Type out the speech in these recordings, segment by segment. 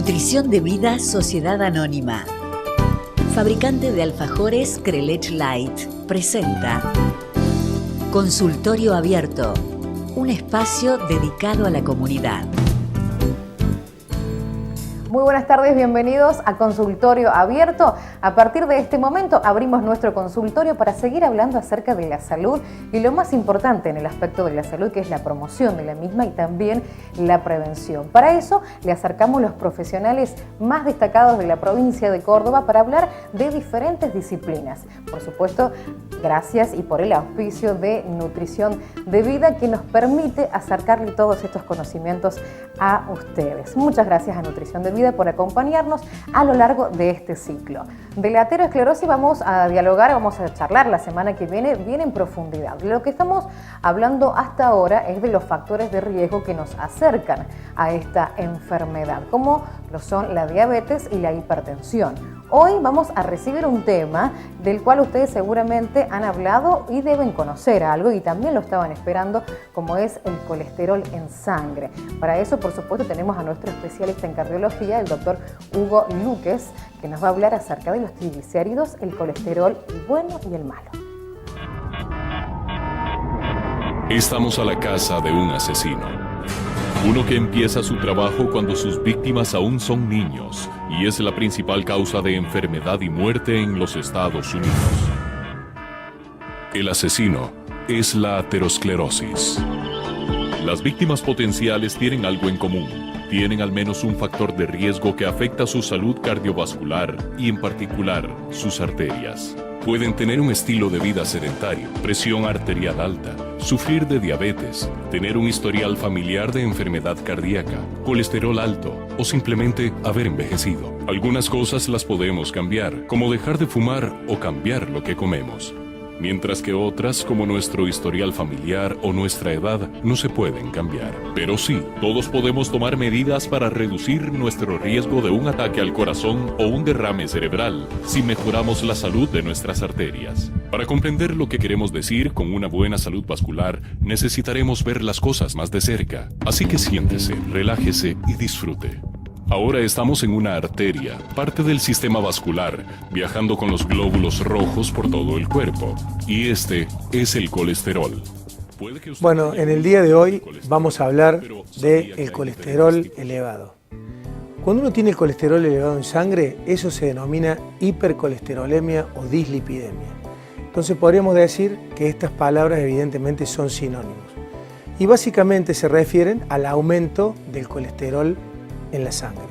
Nutrición de Vida Sociedad Anónima. Fabricante de alfajores Crelech Light presenta Consultorio Abierto, un espacio dedicado a la comunidad. Muy buenas tardes, bienvenidos a Consultorio Abierto. A partir de este momento abrimos nuestro consultorio para seguir hablando acerca de la salud y lo más importante en el aspecto de la salud, que es la promoción de la misma y también la prevención. Para eso le acercamos los profesionales más destacados de la provincia de Córdoba para hablar de diferentes disciplinas. Por supuesto, gracias y por el auspicio de Nutrición de Vida, que nos permite acercarle todos estos conocimientos a ustedes. Muchas gracias a Nutrición de Vida por acompañarnos a lo largo de este ciclo. De la aterosclerosis vamos a dialogar, vamos a charlar la semana que viene bien en profundidad. Lo que estamos hablando hasta ahora es de los factores de riesgo que nos acercan a esta enfermedad, como lo son la diabetes y la hipertensión. Hoy vamos a recibir un tema del cual ustedes seguramente han hablado y deben conocer algo, y también lo estaban esperando, como es el colesterol en sangre. Para eso, por supuesto, tenemos a nuestro especialista en cardiología, el doctor Hugo Luques, que nos va a hablar acerca de los triglicéridos, el colesterol, el bueno y el malo. Estamos a la casa de un asesino. Uno que empieza su trabajo cuando sus víctimas aún son niños y es la principal causa de enfermedad y muerte en los Estados Unidos. El asesino es la aterosclerosis. Las víctimas potenciales tienen algo en común. Tienen al menos un factor de riesgo que afecta su salud cardiovascular y en particular sus arterias. Pueden tener un estilo de vida sedentario, presión arterial alta, sufrir de diabetes, tener un historial familiar de enfermedad cardíaca, colesterol alto o simplemente haber envejecido. Algunas cosas las podemos cambiar, como dejar de fumar o cambiar lo que comemos. Mientras que otras, como nuestro historial familiar o nuestra edad, no se pueden cambiar. Pero sí, todos podemos tomar medidas para reducir nuestro riesgo de un ataque al corazón o un derrame cerebral si mejoramos la salud de nuestras arterias. Para comprender lo que queremos decir con una buena salud vascular, necesitaremos ver las cosas más de cerca. Así que siéntese, relájese y disfrute. Ahora estamos en una arteria, parte del sistema vascular, viajando con los glóbulos rojos por todo el cuerpo. Y este es el colesterol. Bueno, en el día de hoy vamos a hablar del colesterol elevado. Cuando uno tiene el colesterol elevado en sangre, eso se denomina hipercolesterolemia o dislipidemia. Entonces podríamos decir que estas palabras evidentemente son sinónimos. Y básicamente se refieren al aumento del colesterol en la sangre.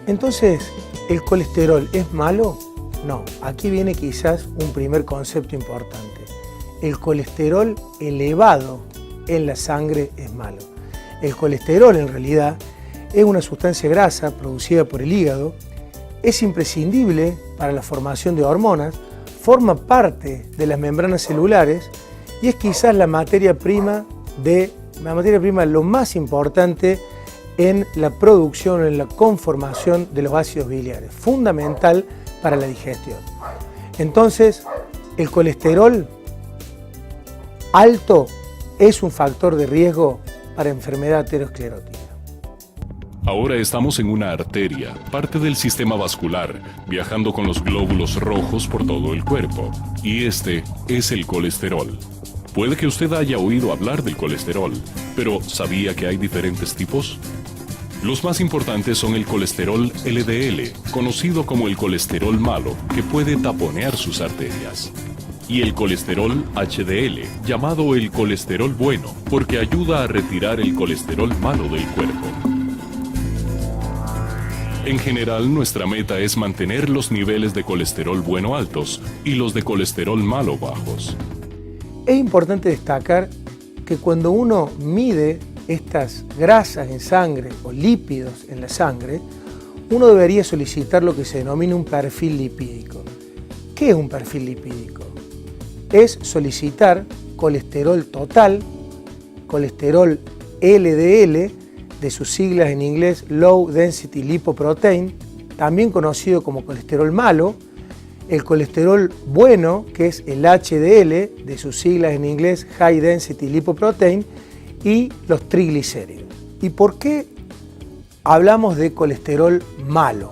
Entonces, ¿el colesterol es malo? No, aquí viene quizás un primer concepto importante. El colesterol elevado en la sangre es malo. El colesterol en realidad es una sustancia grasa producida por el hígado, es imprescindible para la formación de hormonas, forma parte de las membranas celulares y es quizás la materia prima lo más importante en la producción, en la conformación de los ácidos biliares, fundamental para la digestión. Entonces, el colesterol alto es un factor de riesgo para enfermedad aterosclerótica. Ahora estamos en una arteria, parte del sistema vascular, viajando con los glóbulos rojos por todo el cuerpo. Y este es el colesterol. Puede que usted haya oído hablar del colesterol, pero ¿sabía que hay diferentes tipos? Los más importantes son el colesterol LDL, conocido como el colesterol malo, que puede taponear sus arterias. Y el colesterol HDL, llamado el colesterol bueno, porque ayuda a retirar el colesterol malo del cuerpo. En general, nuestra meta es mantener los niveles de colesterol bueno altos y los de colesterol malo bajos. Es importante destacar que cuando uno mide estas grasas en sangre o lípidos en la sangre, uno debería solicitar lo que se denomina un perfil lipídico. ¿Qué es un perfil lipídico? Es solicitar colesterol total, colesterol LDL, de sus siglas en inglés Low Density Lipoprotein, también conocido como colesterol malo, el colesterol bueno, que es el HDL, de sus siglas en inglés High Density Lipoprotein, y los triglicéridos. ¿Y por qué hablamos de colesterol malo?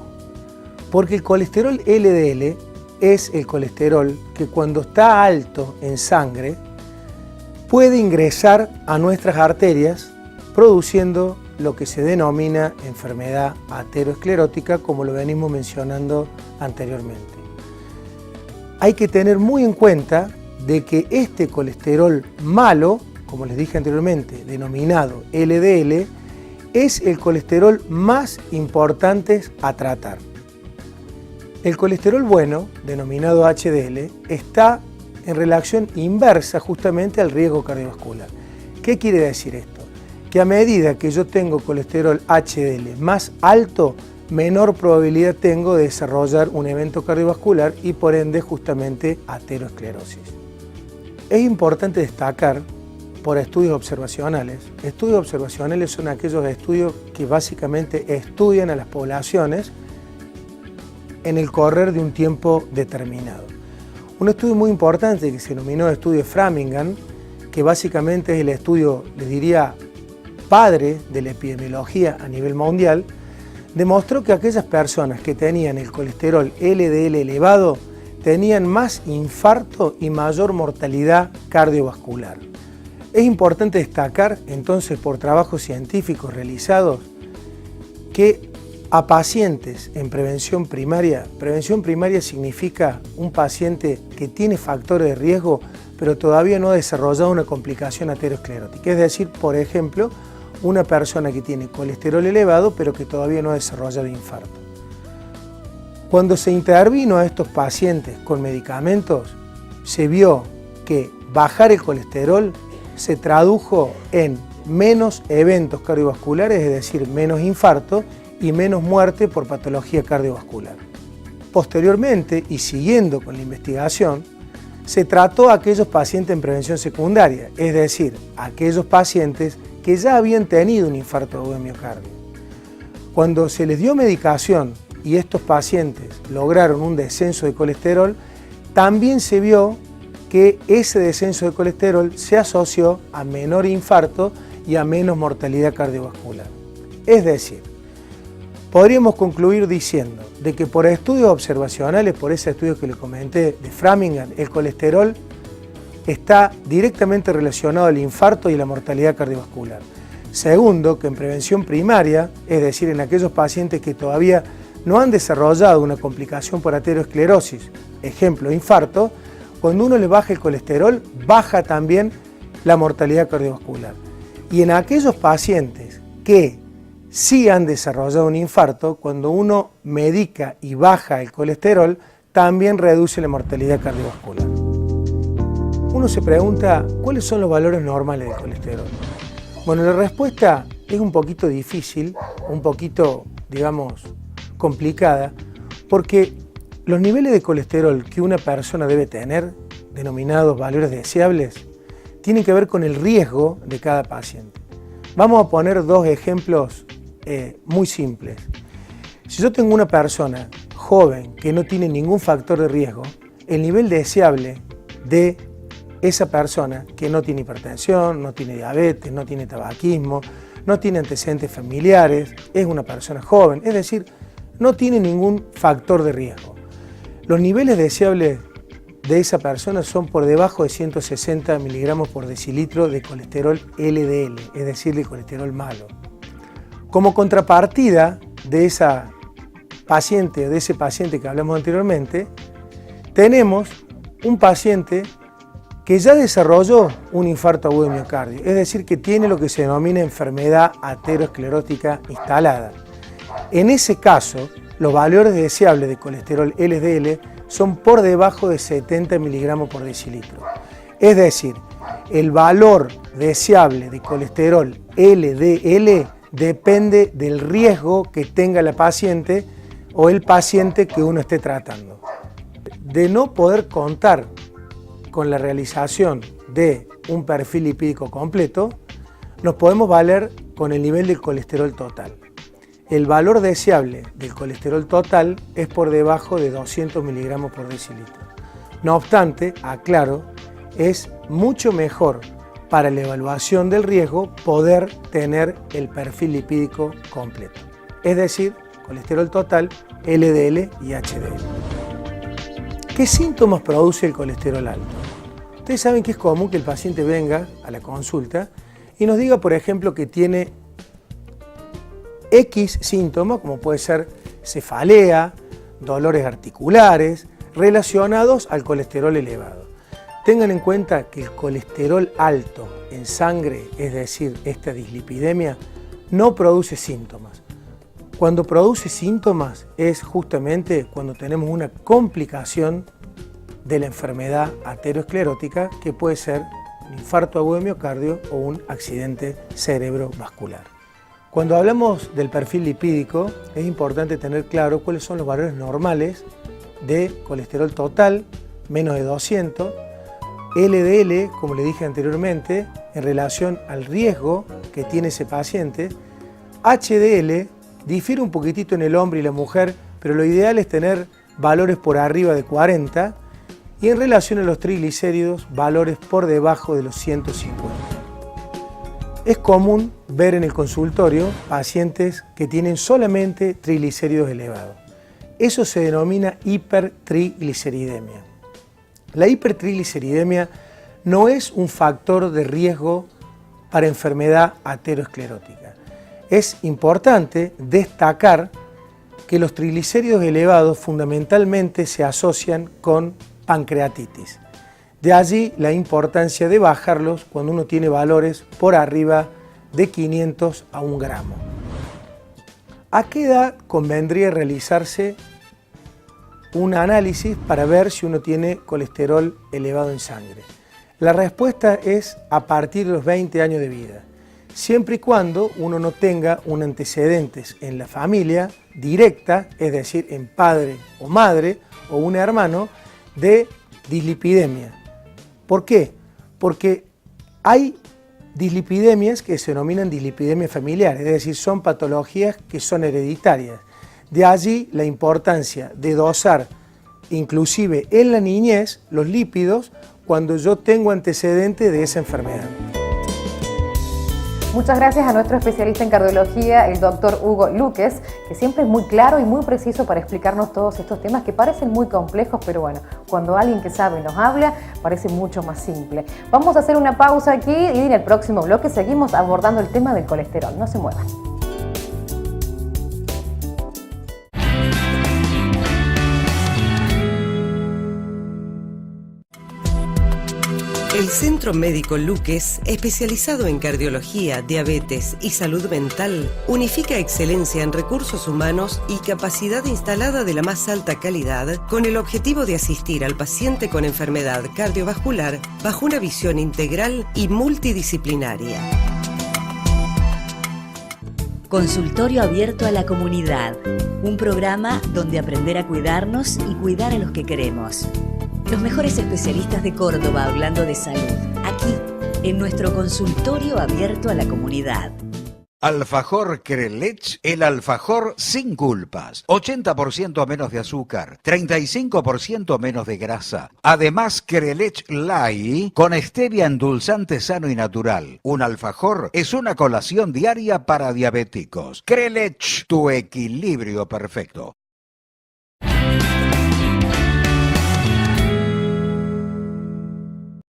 Porque el colesterol LDL es el colesterol que cuando está alto en sangre puede ingresar a nuestras arterias produciendo lo que se denomina enfermedad aterosclerótica, como lo venimos mencionando anteriormente. Hay que tener muy en cuenta de que este colesterol malo, como les dije anteriormente, denominado LDL, es el colesterol más importante a tratar. El colesterol bueno, denominado HDL, está en relación inversa justamente al riesgo cardiovascular. ¿Qué quiere decir esto? Que a medida que yo tengo colesterol HDL más alto, menor probabilidad tengo de desarrollar un evento cardiovascular y por ende justamente aterosclerosis. Es importante destacar por estudios observacionales. Estudios observacionales son aquellos estudios que básicamente estudian a las poblaciones en el correr de un tiempo determinado. Un estudio muy importante que se denominó estudio Framingham, que básicamente es el estudio, les diría, padre de la epidemiología a nivel mundial, demostró que aquellas personas que tenían el colesterol LDL elevado tenían más infarto y mayor mortalidad cardiovascular. Es importante destacar entonces por trabajos científicos realizados que a pacientes en prevención primaria significa un paciente que tiene factores de riesgo pero todavía no ha desarrollado una complicación aterosclerótica, es decir, por ejemplo, una persona que tiene colesterol elevado pero que todavía no ha desarrollado infarto. Cuando se intervino a estos pacientes con medicamentos, se vio que bajar el colesterol se tradujo en menos eventos cardiovasculares, es decir, menos infarto y menos muerte por patología cardiovascular. Posteriormente, y siguiendo con la investigación, se trató a aquellos pacientes en prevención secundaria, es decir, aquellos pacientes que ya habían tenido un infarto de miocardio. Cuando se les dio medicación y estos pacientes lograron un descenso de colesterol, también se vio que ese descenso de colesterol se asoció a menor infarto y a menos mortalidad cardiovascular. Es decir, podríamos concluir diciendo de que por estudios observacionales, por ese estudio que les comenté de Framingham, el colesterol está directamente relacionado al infarto y la mortalidad cardiovascular. Segundo, que en prevención primaria, es decir, en aquellos pacientes que todavía no han desarrollado una complicación por aterosclerosis, ejemplo, infarto, cuando uno le baja el colesterol, baja también la mortalidad cardiovascular. Y en aquellos pacientes que sí han desarrollado un infarto, cuando uno medica y baja el colesterol, también reduce la mortalidad cardiovascular. Uno se pregunta, ¿cuáles son los valores normales del colesterol? Bueno, la respuesta es un poquito difícil, un poquito, digamos, complicada, porque los niveles de colesterol que una persona debe tener, denominados valores deseables, tienen que ver con el riesgo de cada paciente. Vamos a poner dos ejemplos muy simples. Si yo tengo una persona joven que no tiene ningún factor de riesgo, el nivel deseable de esa persona que no tiene hipertensión, no tiene diabetes, no tiene tabaquismo, no tiene antecedentes familiares, es una persona joven, es decir, no tiene ningún factor de riesgo. Los niveles deseables de esa persona son por debajo de 160 miligramos por decilitro de colesterol LDL, es decir, de colesterol malo. Como contrapartida de esa paciente o de ese paciente que hablamos anteriormente, tenemos un paciente que ya desarrolló un infarto agudo de miocardio, es decir, que tiene lo que se denomina enfermedad aterosclerótica instalada. En ese caso, los valores deseables de colesterol LDL son por debajo de 70 miligramos por decilitro. Es decir, el valor deseable de colesterol LDL depende del riesgo que tenga la paciente o el paciente que uno esté tratando. De no poder contar con la realización de un perfil lipídico completo, nos podemos valer con el nivel del colesterol total. El valor deseable del colesterol total es por debajo de 200 miligramos por decilitro. No obstante, aclaro, es mucho mejor para la evaluación del riesgo poder tener el perfil lipídico completo, es decir, colesterol total, LDL y HDL. ¿Qué síntomas produce el colesterol alto? Ustedes saben que es común que el paciente venga a la consulta y nos diga, por ejemplo, que tiene X síntomas, como puede ser cefalea, dolores articulares, relacionados al colesterol elevado. Tengan en cuenta que el colesterol alto en sangre, es decir, esta dislipidemia, no produce síntomas. Cuando produce síntomas es justamente cuando tenemos una complicación de la enfermedad aterosclerótica, que puede ser un infarto agudo de miocardio o un accidente cerebrovascular. Cuando hablamos del perfil lipídico, es importante tener claro cuáles son los valores normales de colesterol total, menos de 200, LDL, como le dije anteriormente, en relación al riesgo que tiene ese paciente. HDL difiere un poquitito en el hombre y la mujer, pero lo ideal es tener valores por arriba de 40, y en relación a los triglicéridos, valores por debajo de los 150. Es común ver en el consultorio pacientes que tienen solamente triglicéridos elevados. Eso se denomina hipertrigliceridemia. La hipertrigliceridemia no es un factor de riesgo para enfermedad aterosclerótica. Es importante destacar que los triglicéridos elevados fundamentalmente se asocian con pancreatitis. De allí la importancia de bajarlos cuando uno tiene valores por arriba de 500 a 1 gramo. ¿A qué edad convendría realizarse un análisis para ver si uno tiene colesterol elevado en sangre? La respuesta es a partir de los 20 años de vida, siempre y cuando uno no tenga un antecedentes en la familia directa, es decir, en padre o madre o un hermano, de dislipidemia. ¿Por qué? Porque hay dislipidemias que se denominan dislipidemias familiares, es decir, son patologías que son hereditarias. De allí la importancia de dosar, inclusive en la niñez, los lípidos cuando yo tengo antecedente de esa enfermedad. Muchas gracias a nuestro especialista en cardiología, el doctor Hugo Luques, que siempre es muy claro y muy preciso para explicarnos todos estos temas que parecen muy complejos, pero bueno, cuando alguien que sabe nos habla, parece mucho más simple. Vamos a hacer una pausa aquí y en el próximo bloque seguimos abordando el tema del colesterol. No se muevan. El Centro Médico Luques, especializado en cardiología, diabetes y salud mental, unifica excelencia en recursos humanos y capacidad instalada de la más alta calidad con el objetivo de asistir al paciente con enfermedad cardiovascular bajo una visión integral y multidisciplinaria. Consultorio abierto a la comunidad, un programa donde aprender a cuidarnos y cuidar a los que queremos. Los mejores especialistas de Córdoba hablando de salud, aquí, en nuestro consultorio abierto a la comunidad. Alfajor Crelech, el alfajor sin culpas. 80% menos de azúcar, 35% menos de grasa. Además, Crelech Light con stevia endulzante sano y natural. Un alfajor es una colación diaria para diabéticos. Crelech, tu equilibrio perfecto.